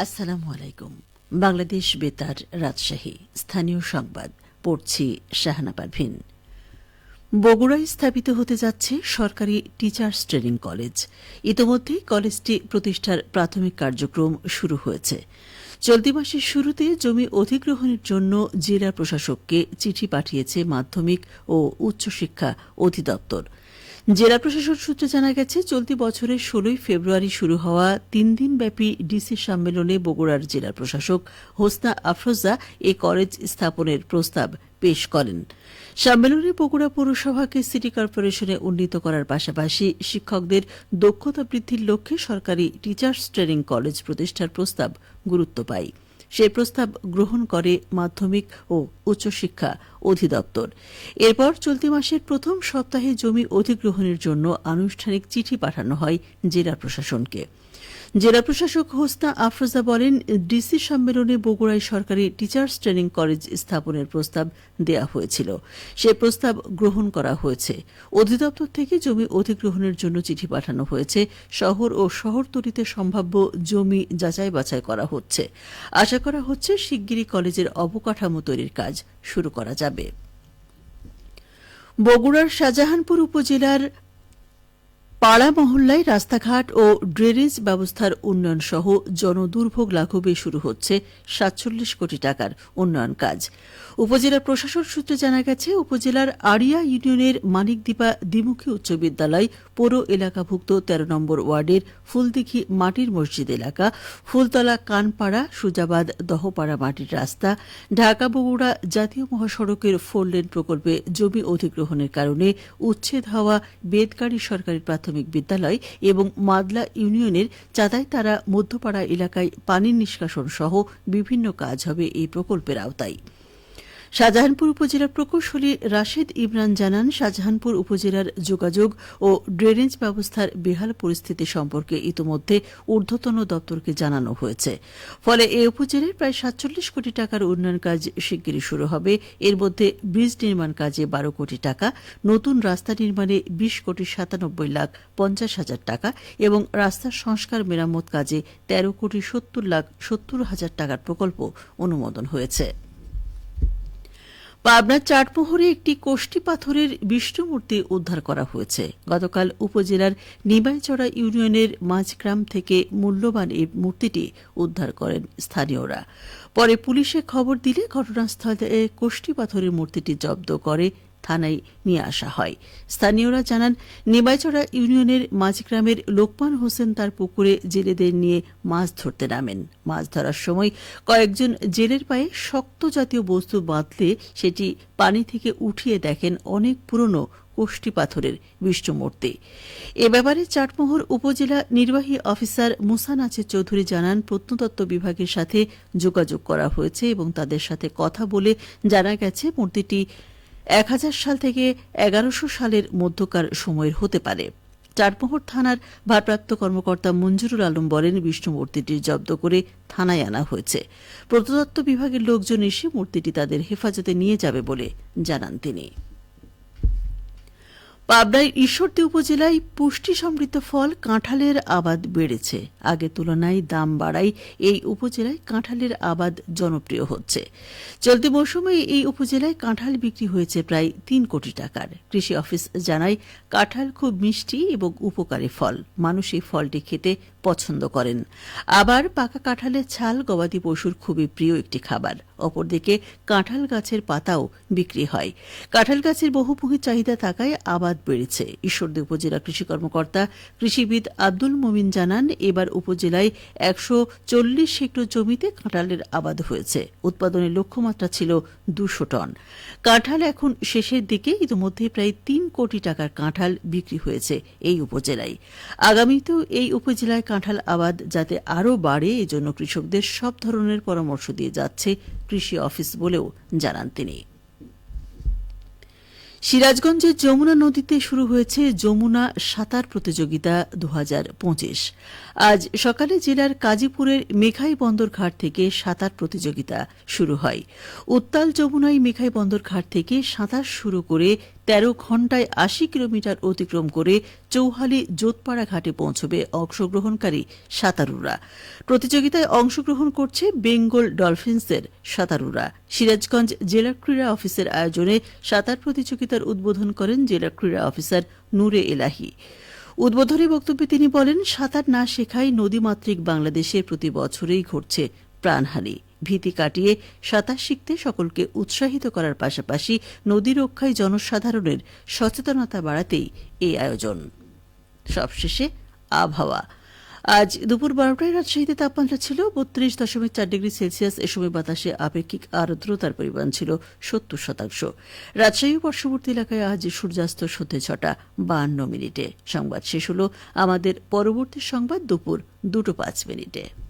আসসালামু আলাইকুম। বাংলাদেশ বেতার, রাজশাহী। স্থানীয় সংবাদ পড়ছি শাহানা পারভিন। বগুড়ায় স্থাপিত হতে যাচ্ছে সরকারি টিচার্স ট্রেনিং কলেজ। ইতোমধ্যেই কলেজটি প্রতিষ্ঠার প্রাথমিক কার্যক্রম শুরু হয়েছে। চলতি মাসের শুরুতে জমি অধিগ্রহণের জন্য জেলা প্রশাসককে চিঠি পাঠিয়েছে মাধ্যমিক ও উচ্চশিক্ষা অধিদপ্তর। জেলা প্রশাসন সূত্রে জানা গেছে, চলতি বছরের 16 ফেব্রুয়ারি শুরু হওয়া 3 দিনব্যাপী ডিসি সম্মেলনে বগুড়ার জেলা প্রশাসক হোসনা আফরোজা এ কলেজ স্থাপনের প্রস্তাব পেশ করেন। সম্মেলনে বগুড়া পৌরসভাকে সিটি কর্পোরেশনে উন্নীত করার পাশাপাশি শিক্ষকদের দক্ষতা বৃদ্ধির লক্ষ্যে সরকারি টিচার্স ট্রেনিং কলেজ প্রতিষ্ঠার প্রস্তাব গুরুত্ব পায়। সেই প্রস্তাব গ্রহণ করে মাধ্যমিক ও উচ্চশিক্ষা অধিদপ্তর। এরপর চলতি মাসের প্রথম সপ্তাহে জমি অধিগ্রহণের জন্য আনুষ্ঠানিক চিঠি পাঠানো হয় জেলা প্রশাসনকে। জেলা প্রশাসক হোসনা আফরোজা বলেন, ডিসি সম্মেলনে বগুড়ায় সরকারি টিচার্স ট্রেনিং কলেজ স্থাপনের প্রস্তাব দেয়া হয়েছিল। সে প্রস্তাব গ্রহণ করা হয়েছে। অধিদপ্তর থেকে জমি অধিগ্রহণের জন্য চিঠি পাঠানো হয়েছে। শহর ও শহরতলিতে সম্ভাব্য জমি যাচাই বাছাই করা হচ্ছে। আশা করা হচ্ছে শিগগিরই কলেজের অবকাঠামো তৈরির কাজ শুরু করা যাবে। বগুড়ার শাহজাহানপুর উপজেলার পাড়া মহল্লায় রাস্তাঘাট ও ড্রেনেজ ব্যবস্থার উন্নয়ন সহ জনদুর্ভোগ লাঘবে শুরু হচ্ছে ৪৭ কোটি টাকার উন্নয়ন কাজ। উপজেলার প্রশাসন সূত্রে জানা গেছে, উপজেলার আড়িয়া ইউনিয়নের মানিকদীপা দ্বিমুখী উচ্চ বিদ্যালয়, পৌর এলাকাভুক্ত ১৩ নম্বর ওয়ার্ডের ফুলদিঘি মাটির মসজিদ এলাকা, ফুলতলা কানপাড়া সুজাবাদ দহপাড়া মাটির রাস্তা, ঢাকা বগুড়া জাতীয় মহাসড়কের 4 লেন প্রকল্পে জমি অধিগ্রহণের কারণে উচ্ছেদ হওয়া বেদগাড়ি সরকারি প্রাথমিক বিদ্যালয় এবং মাদলা ইউনিয়নের চাঁদাইতারা মধ্যপাড়া এলাকায় পানি নিষ্কাশন সহ বিভিন্ন কাজ হবে এই প্রকল্পের আওতায়। শাহজাহানপুর উপজেলার প্রকৌশলী রাশেদ ইমরান জানান, শাহজাহানপুর উপজেলার যোগাযোগ ও ড্রেনেজ ব্যবস্থার বেহাল পরিস্থিতি সম্পর্কে ইতোমধ্যে ঊর্ধ্বতন দপ্তরকে জানানো হয়েছে। ফলে এই উপজেলায় প্রায় ৪৭ কোটি টাকার উন্নয়ন কাজ শিগগিরই শুরু হবে। এর মধ্যে ব্রিজ নির্মাণ কাজে ১২ কোটি টাকা, নতুন রাস্তা নির্মাণে ২০ কোটি ৯৭ লাখ ৫০ হাজার টাকা এবং রাস্তার সংস্কার মেরামত কাজে ১৩ কোটি ৭০ লাখ ৭০ হাজার টাকার প্রকল্প অনুমোদন হয়েছে। পাবনার চাটমোহরে একটি কোষ্ঠী পাথরের বিষ্ণুমূর্তি উদ্ধার করা হয়েছে। গতকাল উপজেলার নিমাইচড়া ইউনিয়নের মাঝগ্রাম থেকে মূল্যবান এই মূর্তিটি উদ্ধার করেন স্থানীয়রা। পরে পুলিশে খবর দিলে ঘটনাস্থলে কোষ্ঠী পাথরের মূর্তিটি জব্দ করে থানায় নিয়ে আসা হয়। স্থানীয়রা জানান, নিমাইচড়া ইউনিয়নের মাঝগ্রামের লোকমান হোসেন তার পুকুরে জেলেদের নিয়ে মাছ ধরতে নামেন। মাছ ধরার সময় কয়েকজন জেলের পায়ে শক্ত জাতীয় বস্তু বাঁধলে সেটি পানি থেকে উঠিয়ে দেখেন অনেক পুরনো কোষ্ঠী পাথরের বিষ্ণুমূর্তি। এ ব্যাপারে চাটমোহর উপজেলা নির্বাহী অফিসার মুসা নাছির চৌধুরী জানান, প্রত্নতত্ত্ব বিভাগের সাথে যোগাযোগ করা হয়েছে এবং তাদের সাথে কথা বলে জানা গেছে মূর্তিটি ১০০০ সাল থেকে ১১০০ সালের মধ্যকার সময়ের হতে পারে। চাটমোহর থানার ভারপ্রাপ্ত কর্মকর্তা মঞ্জুরুল আলম বলেন, বিষ্ণুমূর্তিটি জব্দ করে থানায় আনা হয়েছে। প্রত্নতত্ত্ব বিভাগের লোকজন এসে মূর্তিটি তাদের হেফাজতে নিয়ে যাবে বলে জানান তিনি। পাবনার ঈশ্বরদী উপজেলায় পুষ্টি সমৃদ্ধ ফল কাঁঠালের আবাদ বেড়েছে। আগের তুলনায় দাম বাড়ায় এই উপজেলায় কাঁঠালের আবাদ জনপ্রিয় হচ্ছে। চলতি মৌসুমে এই উপজেলায় কাঁঠাল বিক্রি হয়েছে প্রায় ৩ কোটি টাকার। কৃষি অফিস জানায়, কাঁঠাল খুব মিষ্টি এবং উপকারী ফল। মানুষ এই ফলটি খেতে পছন্দ করেন। আবার পাকা কাঁঠালের ছাল গবাদি পশুর খুবই প্রিয় একটি খাবার। অপরদিকে কাঁঠাল গাছের পাতাও বিক্রি হয়। কাঁঠাল গাছের বহুমুখী চাহিদা থাকায় আবাদ বেড়েছে। ঈশ্বরদী উপজেলা কৃষি কর্মকর্তা কৃষিবিদ আব্দুল মমিন জানান, এবার উপজেলায় ১৪০ হেক্টর জমিতে কাঁঠালের আবাদ হয়েছে। উৎপাদনের লক্ষ্যমাত্রা ছিল ২০০ টন। কাঁঠাল এখন শেষের দিকে। ইতিমধ্যে প্রায় ৩ কোটি টাকার কাঁঠাল বিক্রি হয়েছে এই উপজেলায়। আগামীতেও এই উপজেলায় কাঁঠাল আবাদ যাতে আরও বাড়ে, এজন্য কৃষকদের সব ধরনের পরামর্শ দিয়ে যাচ্ছে কৃষি অফিস বলেও জানান তিনি। সিরাজগঞ্জের যমুনা নদীতে শুরু হয়েছে যমুনা সাঁতার প্রতিযোগিতা ২০২৫। আজ সকালে জেলার কাজীপুরের মেঘাই বন্দর ঘাট থেকে সাঁতার প্রতিযোগিতা শুরু হয়। উত্তাল যমুনায় মেঘাই বন্দর ঘাট থেকে সাঁতার শুরু করে 13 ঘণ্টায় 80 কিলোমিটার অতিক্রম করে চৌহালি জোতপাড়া ঘাটে পৌঁছবে অংশগ্রহণকারী সাঁতারুরা। প্রতিযোগিতায় অংশগ্রহণ করছে বেঙ্গল ডলফিন্সের সাঁতারুরা। সিরাজগঞ্জ জেলা ক্রীড়া অফিসের আয়োজনে সাঁতার প্রতিযোগিতার উদ্বোধন করেন জেলা ক্রীড়া অফিসার নূরে এলাহি। উদ্বোধনী বক্তব্যে তিনি বলেন, সাঁতার না শেখায় নদীমাতৃক বাংলাদেশে প্রতি বছরেই ঘটছে প্রাণহানি। ভীতি কাটিয়ে সাঁতার শিখতে সকলকে উৎসাহিত করার পাশাপাশি নদী রক্ষায় জনসাধারণের সচেতনতা বাড়াতেই এই আয়োজন। সবশেষে আবহাওয়া। আজ দুপুর 12টায় রাজশাহীতে তাপমাত্রা ছিল 32.4 ডিগ্রি সেলসিয়াস। এ সময় বাতাসে আপেক্ষিক আর্দ্রতার পরিমাণ ছিল 70%। রাজশাহী ও পার্শ্ববর্তী এলাকায় আজ সূর্যাস্ত সন্ধে 6:52। সংবাদ শেষ হল। আমাদের পরবর্তী সংবাদ দুপুর 2:05।